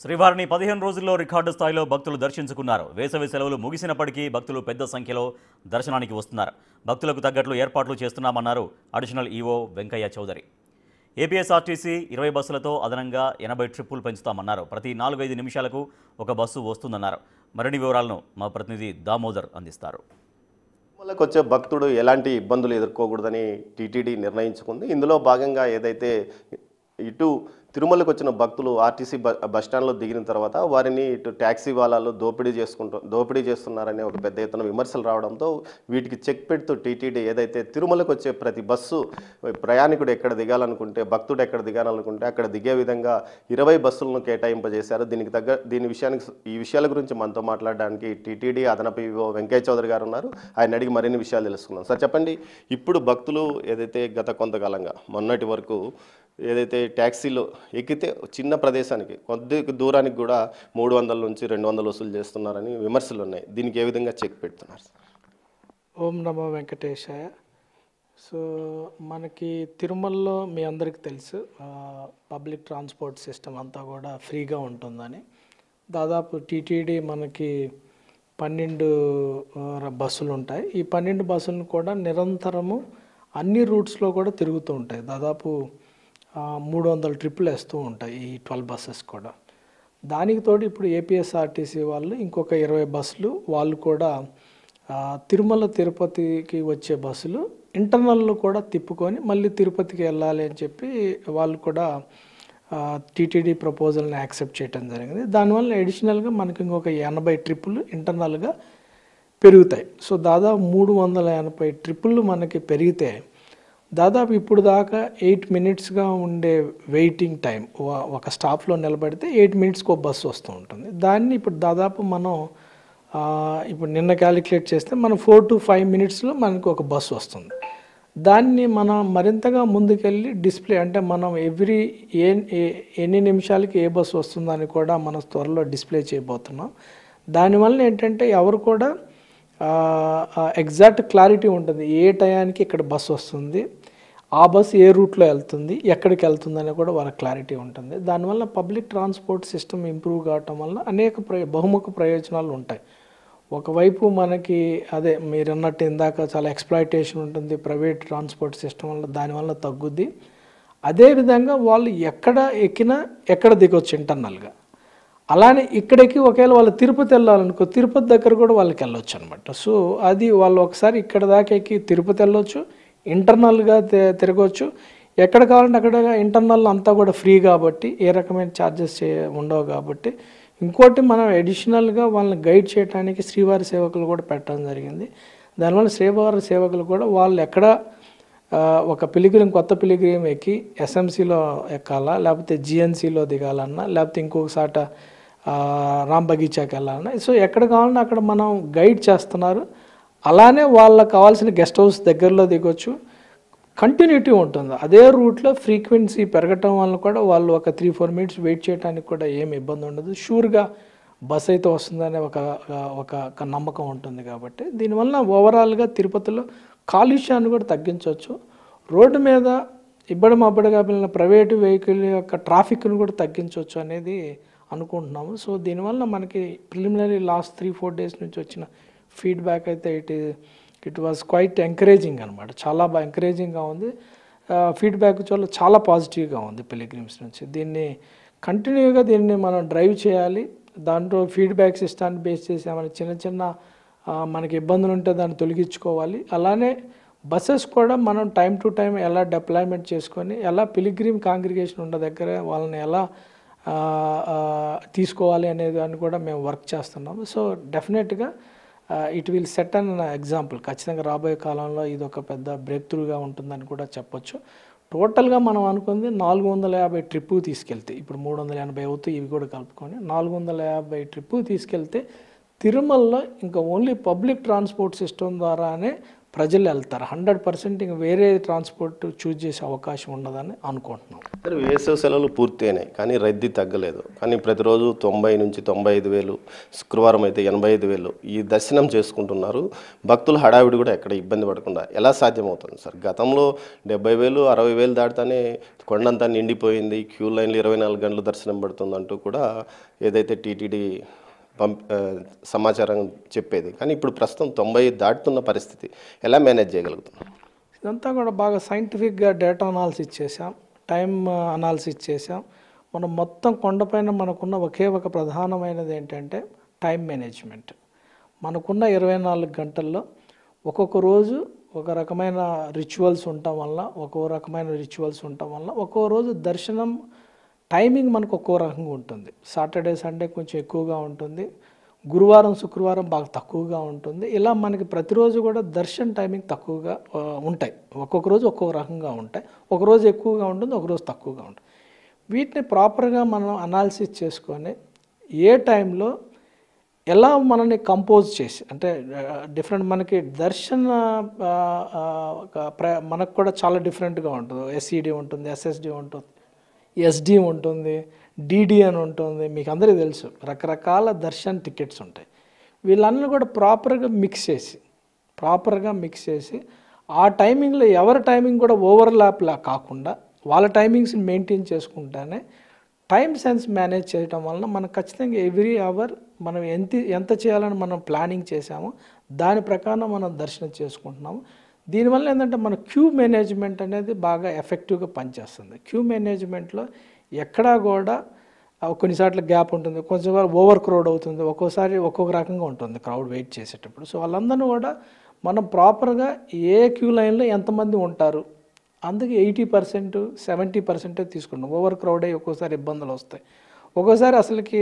శ్రీవారిని 15 రోజుల్లో రికార్డు స్థాయిలో భక్తులు దర్శించుకున్నారు. వేసవి సెలవులు ముగిసినప్పటికీ భక్తులు పెద్ద సంఖ్యలో దర్శనానికి వస్తున్నారు. భక్తులకు తగ్గట్లు ఏర్పాట్లు చేస్తున్నామన్నారు అడిషనల్ ఈవో వెంకయ్య చౌదరి. ఏపీఎస్ఆర్టీసీ 20 బస్సులతో అదనంగా 80 ట్రిప్పులు పెంచుతామన్నారు. ప్రతి 4-5 నిమిషాలకు ఒక బస్సు వస్తుందన్నారు. మరిన్ని వివరాలను మా ప్రతినిధి దామోదర్ అందిస్తారు. తిరుమలకు వచ్చే భక్తుడు ఎలాంటి ఇబ్బందులు ఎదుర్కోకూడదని టీటీడీ నిర్ణయించుకుంది. ఇందులో భాగంగా ఏదైతే ఇటు తిరుమలకు వచ్చిన భక్తులు ఆర్టీసీ బస్టాండ్లో దిగిన తర్వాత వారిని ఇటు ట్యాక్సీ వాళ్ళలో దోపిడీ చేస్తున్నారనే ఒక పెద్ద ఎత్తున విమర్శలు రావడంతో వీటికి చెక్ పెడుతూ టీటీడీ ఏదైతే తిరుమలకు వచ్చే ప్రతి బస్సు ప్రయాణికుడు ఎక్కడ దిగాలనుకుంటే భక్తుడు ఎక్కడ దిగాలనుకుంటే అక్కడ దిగే విధంగా 20 బస్సులను కేటాయింపజేశారు. ఈ విషయాల గురించి మనతో మాట్లాడడానికి టీటీడీ అదనపు ఈవో వెంకయ్య చౌదరి గారు ఉన్నారు. ఆయన అడిగి మరిన్ని విషయాలు తెలుసుకున్నాం. సార్ చెప్పండి, ఇప్పుడు భక్తులు ఏదైతే గత కొంతకాలంగా మొన్నటి వరకు ఏదైతే ట్యాక్సీలో ఎక్కితే చిన్న ప్రదేశానికి కొద్ది దూరానికి కూడా 300 నుంచి 200 వసూలు చేస్తున్నారని విమర్శలు ఉన్నాయి. దీనికి ఏ విధంగా చెక్ పెడుతున్నారు? ఓం నమో వెంకటేశాయ. సో మనకి తిరుమలలో మీ అందరికీ తెలుసు పబ్లిక్ ట్రాన్స్పోర్ట్ సిస్టమ్ అంతా కూడా ఫ్రీగా ఉంటుందని. దాదాపు టీటీడీ మనకి 12 బస్సులు ఉంటాయి. ఈ 12 బస్సులను కూడా నిరంతరము అన్ని రూట్స్లో కూడా తిరుగుతూ ఉంటాయి. దాదాపు 300 ట్రిప్పులు వేస్తూ ఉంటాయి ఈ 12 బస్సెస్ కూడా. దానికి తోడు ఇప్పుడు ఏపీఎస్ఆర్టీసీ వాళ్ళు ఇంకొక 20 బస్సులు వాళ్ళు కూడా తిరుమల తిరుపతికి వచ్చే బస్సులు ఇంటర్నల్లో కూడా తిప్పుకొని మళ్ళీ తిరుపతికి వెళ్ళాలి అని చెప్పి వాళ్ళు కూడా టీటీడీ ప్రపోజల్ని యాక్సెప్ట్ చేయడం జరిగింది. దానివల్ల అడిషనల్గా మనకి ఇంకొక 80 ట్రిప్పులు ఇంటర్నల్గా పెరుగుతాయి. సో దాదాపు 380 ట్రిప్పులు మనకి పెరిగితే దాదాపు ఇప్పుడు దాకా 8 మినిట్స్గా ఉండే వెయిటింగ్ టైం ఒక స్టాప్లో నిలబడితే 8 మినిట్స్కి ఒక బస్సు వస్తూ ఉంటుంది. దాన్ని ఇప్పుడు దాదాపు మనం ఇప్పుడు నిన్న క్యాలిక్యులేట్ చేస్తే మనం 4 to 5 మినిట్స్లో మనకు ఒక బస్సు వస్తుంది. దాన్ని మనం మరింతగా ముందుకెళ్ళి డిస్ప్లే అంటే మనం ఎన్ని నిమిషాలకి ఏ బస్సు వస్తుందని కూడా మనం త్వరలో డిస్ప్లే చేయబోతున్నాం. దానివల్ల ఏంటంటే ఎవరు కూడా ఎగ్జాక్ట్ క్లారిటీ ఉంటుంది. ఏ టయానికి ఇక్కడ బస్సు వస్తుంది, ఆ బస్సు ఏ రూట్లో వెళ్తుంది, ఎక్కడికి వెళ్తుందని కూడా వాళ్ళ క్లారిటీ ఉంటుంది. దానివల్ల పబ్లిక్ ట్రాన్స్పోర్ట్ సిస్టమ్ ఇంప్రూవ్ కావటం వల్ల అనేక బహుముఖ ప్రయోజనాలు ఉంటాయి. ఒకవైపు మనకి అదే మీరు అన్నట్టు ఇందాక చాలా ఎక్స్ప్లాయిటేషన్ ఉంటుంది ప్రైవేట్ ట్రాన్స్పోర్ట్ సిస్టమ్ వల్ల, దానివల్ల తగ్గుద్ది. అదేవిధంగా వాళ్ళు ఎక్కడ ఎక్కినా ఎక్కడ దిగొచ్చు ఇంటర్నల్గా. అలానే ఇక్కడికి ఒకవేళ వాళ్ళు తిరుపతి వెళ్ళాలనుకో తిరుపతి దగ్గర కూడా వాళ్ళకి వెళ్ళొచ్చు అనమాట. సో అది వాళ్ళు ఒకసారి ఇక్కడ దాకా ఎక్కి తిరుపతి వెళ్ళొచ్చు, ఇంటర్నల్గా తిరగవచ్చు, ఎక్కడ కావాలంటే అక్కడ. ఇంటర్నల్ అంతా కూడా ఫ్రీ కాబట్టి ఏ రకమైన ఛార్జెస్ ఉండవు కాబట్టి. ఇంకోటి మనం అడిషనల్గా వాళ్ళని గైడ్ చేయడానికి శ్రీవారి సేవకులు కూడా పెట్టడం జరిగింది. దానివల్ల శ్రీవారి సేవకులు కూడా వాళ్ళు ఎక్కడ ఒక కొత్త పిలిగ్రిమ్ ఎక్కి ఎస్ఎంసీలో ఎక్కాలా, లేకపోతే జిఎన్సీలో దిగాలన్నా, లేకపోతే ఇంకొకసాట రామ్ బగీచాకి వెళ్ళాలన్నా, సో ఎక్కడ కావాలన్నా అక్కడ మనం గైడ్ చేస్తున్నారు. అలానే వాళ్ళకి కావాల్సిన గెస్ట్ హౌస్ దగ్గరలో దిగొచ్చు. కంటిన్యూటీ ఉంటుంది. అదే రూట్లో ఫ్రీక్వెన్సీ పెరగటం వల్ల కూడా వాళ్ళు ఒక 3-4 మినిట్స్ వెయిట్ చేయడానికి కూడా ఏమి ఇబ్బంది ఉండదు. షూర్గా బస్ అయితే వస్తుందనే ఒక నమ్మకం ఉంటుంది. కాబట్టి దీనివల్ల ఓవరాల్గా తిరుపతిలో కాలుష్యాన్ని కూడా తగ్గించవచ్చు. రోడ్డు మీద ఇబ్బడిమబ్బడిగా వెళ్ళిన ప్రైవేటు వెహికల్ యొక్క ట్రాఫిక్ను కూడా తగ్గించవచ్చు అనేది అనుకుంటున్నాము. సో దీనివల్ల మనకి ప్రిలిమినరీ లాస్ట్ 3-4 డేస్ నుంచి వచ్చిన ఫీడ్బ్యాక్ అయితే ఇట్ వాజ్ క్వైట్ ఎంకరేజింగ్ అనమాట. చాలా బాగా ఎంకరేజింగ్గా ఉంది. ఫీడ్బ్యాక్ చాలా పాజిటివ్గా ఉంది పిలిగ్రిమ్స్ నుంచి. దీన్ని కంటిన్యూగా మనం డ్రైవ్ చేయాలి. దాంట్లో ఫీడ్బ్యాక్ సిస్టాన్ని బేస్ చేసి ఏమైనా చిన్న మనకి ఇబ్బందులు ఉంటే దాన్ని తొలగించుకోవాలి. అలానే బస్సెస్ కూడా మనం టైం టు టైం ఎలా డిప్లాయ్మెంట్ చేసుకొని ఎలా పిలిగ్రిమ్ కాంగ్రిగేషన్ ఉన్న దగ్గర వాళ్ళని ఎలా తీసుకోవాలి అనే దాన్ని కూడా మేము వర్క్ చేస్తున్నాము. సో డెఫినెట్గా it will set an example. ఖచ్చితంగా రాబోయే కాలంలో ఇది ఒక పెద్ద బ్రేక్ త్రూగా ఉంటుందని కూడా చెప్పొచ్చు. టోటల్గా మనం అనుకుంది 450 ట్రిప్పు తీసుకెళ్తే, ఇప్పుడు 380 అవుతాయి ఇవి కూడా కలుపుకొని 450 ట్రిప్పు తీసుకెళ్తే తిరుమలలో ఇంకా ఓన్లీ పబ్లిక్ ట్రాన్స్పోర్ట్ సిస్టమ్ ద్వారానే ప్రజలు వెళ్తారు. 100% ఇంక వేరే ట్రాన్స్పోర్ట్ చూజ్ చేసే అవకాశం ఉండదని అనుకుంటున్నాం. సరే, వేసవి సెలవులు పూర్తి అయినాయి కానీ రద్దీ తగ్గలేదు. కానీ ప్రతిరోజు 90 నుంచి 95,000, శుక్రవారం అయితే 85,000 ఈ దర్శనం చేసుకుంటున్నారు. భక్తుల హడావిడి కూడా ఎక్కడ ఇబ్బంది పడకుండా ఎలా సాధ్యమవుతుంది సార్? గతంలో 70,000, 60,000 దాటితేనే కొండంతా నిండిపోయింది, క్యూ లైన్లు 24 గంటలు దర్శనం పడుతుందంటూ కూడా ఏదైతే టీటీడీ సమాచారం చెప్పేది. కానీ ఇప్పుడు ప్రస్తుతం 90 దాటుతున్న పరిస్థితి ఎలా మేనేజ్ చేయగలుగుతున్నాం? ఇదంతా కూడా బాగా సైంటిఫిక్గా డేటా అనాలిసిస్ చేసాం, టైం అనాలిసిస్ చేసాం. మనం మొత్తం కొండపైన మనకున్న ఒకే ఒక ప్రధానమైనది ఏంటంటే టైం మేనేజ్మెంట్. మనకున్న 24 గంటల్లో ఒక్కొక్క రోజు ఒక రకమైన రిచువల్స్ ఉండటం వల్ల ఒక్కో రోజు దర్శనం టైమింగ్ మనకు ఒక్కో రకంగా ఉంటుంది. సాటర్డే సండే కొంచెం ఎక్కువగా ఉంటుంది, గురువారం శుక్రవారం బాగా తక్కువగా ఉంటుంది. ఇలా మనకి ప్రతిరోజు కూడా దర్శన టైమింగ్ తక్కువగా ఉంటాయి. ఒక్కొక్క రోజు ఒక్కొక్క రకంగా ఉంటాయి. ఒకరోజు ఎక్కువగా ఉంటుంది, ఒకరోజు తక్కువగా ఉంటుంది. వీటిని ప్రాపర్గా మనం అనాలిసిస్ చేసుకొని ఏ టైంలో ఎలా మనని కంపోజ్ చేసి, అంటే డిఫరెంట్ మనకి దర్శన మనకు కూడా చాలా డిఫరెంట్గా ఉంటుంది. ఎస్ఈడి ఉంటుంది, ఎస్ఎస్డి ఉంటుంది, ఎస్డి ఉంటుంది, డిడి అని ఉంటుంది. మీకు అందరికీ తెలుసు రకరకాల దర్శన్ టికెట్స్ ఉంటాయి. వీళ్ళన్నీ కూడా ప్రాపర్గా మిక్స్ చేసి ఆ టైమింగ్లో ఎవరి టైమింగ్ కూడా ఓవర్లాప్లా కాకుండా వాళ్ళ టైమింగ్స్ని మెయింటైన్ చేసుకుంటానే టైం సెన్స్ మేనేజ్ చేయడం వలన మనకు ఖచ్చితంగా ఎవ్రీ అవర్ మనం ఎంత చేయాలని మనం ప్లానింగ్ చేసామో దాని ప్రకారం మనం దర్శనం చేసుకుంటున్నాము. దీనివల్ల ఏంటంటే మన క్యూ మేనేజ్మెంట్ అనేది బాగా ఎఫెక్టివ్గా పనిచేస్తుంది. క్యూ మేనేజ్మెంట్లో ఎక్కడా కూడా కొన్నిసార్లు గ్యాప్ ఉంటుంది, కొంచెం ఓవర్ క్రౌడ్ అవుతుంది, ఒక్కోసారి ఒక్కొక్క రకంగా ఉంటుంది క్రౌడ్ వెయిట్ చేసేటప్పుడు. సో వాళ్ళందరినీ కూడా మనం ప్రాపర్గా ఏ క్యూ లైన్లో ఎంతమంది ఉంటారు అందుకే 80%, 70% తీసుకున్నాం. ఓవర్ క్రౌడ్ అయ్యి ఒక్కోసారి ఇబ్బందులు వస్తాయి, ఒక్కోసారి అసలుకి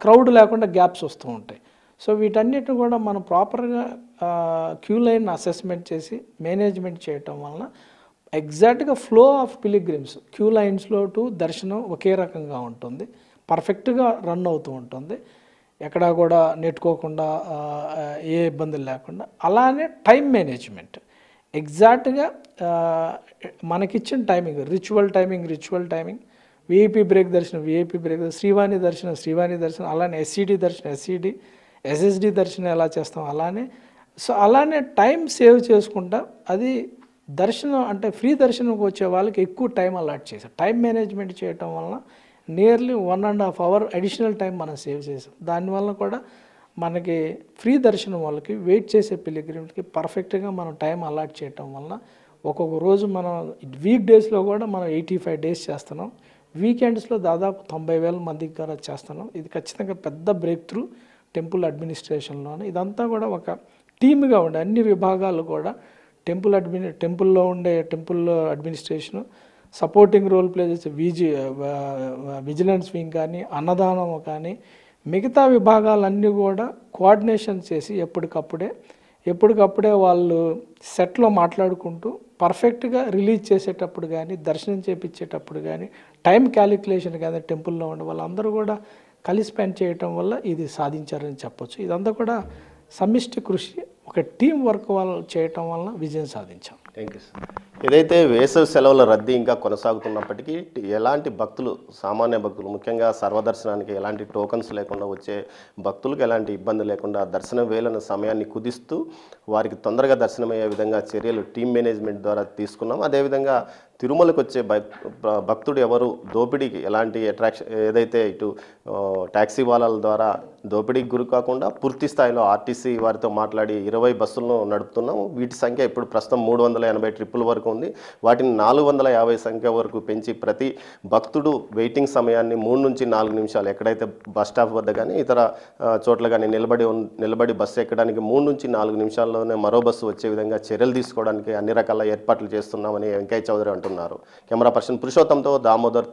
క్రౌడ్ లేకుండా గ్యాప్స్ వస్తూ ఉంటాయి. సో వీటన్నిటిని కూడా మనం ప్రాపర్గా క్యూ లైన్ అసెస్మెంట్ చేసి మేనేజ్మెంట్ చేయటం వలన ఎగ్జాక్ట్గా ఫ్లో ఆఫ్ పిలిగ్రిమ్స్ క్యూ లైన్స్లో టు దర్శనం ఒకే రకంగా ఉంటుంది, పర్ఫెక్ట్గా రన్ అవుతూ ఉంటుంది, ఎక్కడా కూడా నెట్టుకోకుండా ఏ ఇబ్బందులు లేకుండా. అలానే టైం మేనేజ్మెంట్ ఎగ్జాక్ట్గా మనకిచ్చిన timing, ritual timing, VIP break దర్శనం, శ్రీవాణి దర్శనం, అలానే ఎస్సిడి దర్శనం, ఎస్ఎస్డి దర్శనం ఎలా చేస్తాం అలానే. సో అలానే టైం సేవ్ చేసుకుంటా అది దర్శనం అంటే ఫ్రీ దర్శనంకి వచ్చే వాళ్ళకి ఎక్కువ టైం అలాట్ చేసాం. టైం మేనేజ్మెంట్ చేయటం వలన నియర్లీ 1.5 hour అడిషనల్ టైం మనం సేవ్ చేసాం. దానివల్ల కూడా మనకి ఫ్రీ దర్శనం వాళ్ళకి వెయిట్ చేసే పిలిగ్రిమ్స్కి పర్ఫెక్ట్గా మనం టైం అలాట్ చేయటం వలన ఒక్కొక్క రోజు మనం వీక్ డేస్లో కూడా మనం 85 days చేస్తున్నాం, వీకెండ్స్లో దాదాపు 90,000 మందికి కూడా చేస్తున్నాం. ఇది ఖచ్చితంగా పెద్ద బ్రేక్ త్రూ టెంపుల్ అడ్మినిస్ట్రేషన్లోనే. ఇదంతా కూడా ఒక టీమ్గా ఉండే అన్ని విభాగాలు కూడా టెంపుల్లో ఉండే temple administration supporting role play చేసే విజిలెన్స్ వింగ్ కానీ, అన్నదానం కానీ, మిగతా విభాగాలన్నీ కూడా కోఆర్డినేషన్ చేసి ఎప్పటికప్పుడే వాళ్ళు సెట్లో మాట్లాడుకుంటూ పర్ఫెక్ట్గా రిలీజ్ చేసేటప్పుడు కానీ, దర్శనం చేపించేటప్పుడు కానీ, టైం క్యాలిక్యులేషన్ కానీ టెంపుల్లో ఉండే వాళ్ళందరూ కూడా కలిసి పని చేయటం వల్ల ఇది సాధించారని చెప్పొచ్చు. ఇదంతా కూడా సమిష్టి కృషి, ఒక టీం వర్క్ వాళ్ళు చేయటం వల్ల విజయం సాధించాం. Thank you sir. ఏదైతే వేసవి సెలవుల రద్దీ ఇంకా కొనసాగుతున్నప్పటికీ ఎలాంటి భక్తులు, సామాన్య భక్తులు, ముఖ్యంగా సర్వదర్శనానికి ఎలాంటి టోకన్స్ లేకుండా వచ్చే భక్తులకు ఎలాంటి ఇబ్బంది లేకుండా దర్శనం వేళన సమయాన్ని కుదిస్తూ వారికి తొందరగా దర్శనమయ్యే విధంగా చర్యలు టీం మేనేజ్మెంట్ ద్వారా తీసుకున్నాం. అదేవిధంగా తిరుమలకు వచ్చే భక్తుడు ఎవరు దోపిడీకి ఎలాంటి అట్రాక్షన్, ఏదైతే ఇటు ట్యాక్సీ వాళ్ళ ద్వారా దోపిడీకి గురి కాకుండా పూర్తి స్థాయిలో ఆర్టీసీ వారితో మాట్లాడి 20 బస్సులను నడుపుతున్నాం. వీటి సంఖ్య ఇప్పుడు ప్రస్తుతం 380 ట్రిప్పుల వరకు ఉంది. వాటిని 450 సంఖ్య వరకు పెంచి ప్రతి భక్తుడు వెయిటింగ్ సమయాన్ని 3 నుంచి 4 నిమిషాలు, ఎక్కడైతే బస్ స్టాప్ వద్ద కానీ ఇతర చోట్ల కానీ నిలబడి బస్సు ఎక్కడానికి 3 నుంచి 4 నిమిషాల్లోనే మరో బస్సు వచ్చే విధంగా చర్యలు తీసుకోవడానికి అన్ని రకాల ఏర్పాట్లు చేస్తున్నామని వెంకయ్య చౌదరి అంటున్నారు. కెమెరా పర్సన్ పురుషోత్తంతో దామోదర్.